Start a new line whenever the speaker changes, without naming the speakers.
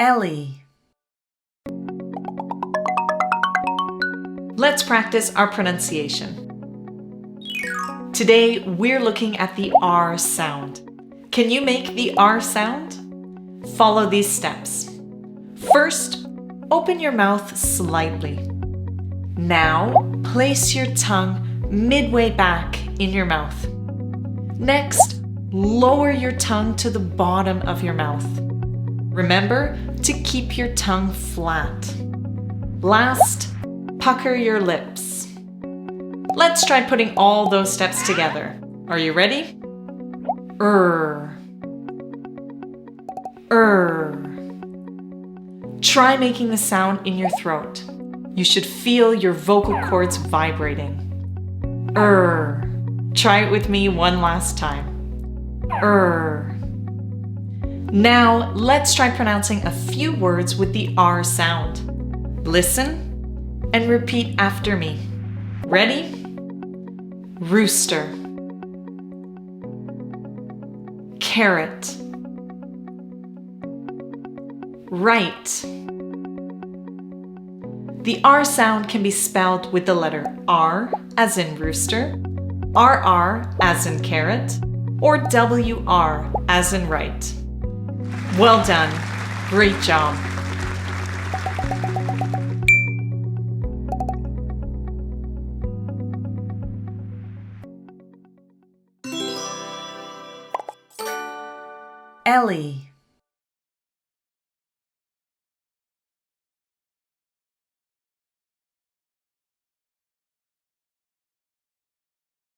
Ellii. Let's practice our pronunciation. Today, we're looking at the R sound. Can you make the R sound? Follow these steps. First, open your mouth slightly. Now, place your tongue midway back in your mouth. Next, lower your tongue to the bottom of your mouth. Remember to keep your tongue flat. Last, pucker your lips. Let's try putting all those steps together. Are you ready? Try making the sound in your throat. You should feel your vocal cords vibrating. Try it with me one last time. Now, let's try pronouncing a few words with the R sound. Listen and repeat after me. Ready? Rooster. Carrot. Right. The R sound can be spelled with the letter R as in rooster, RR as in carrot, or WR as in right. Well done. Great job. Ellii.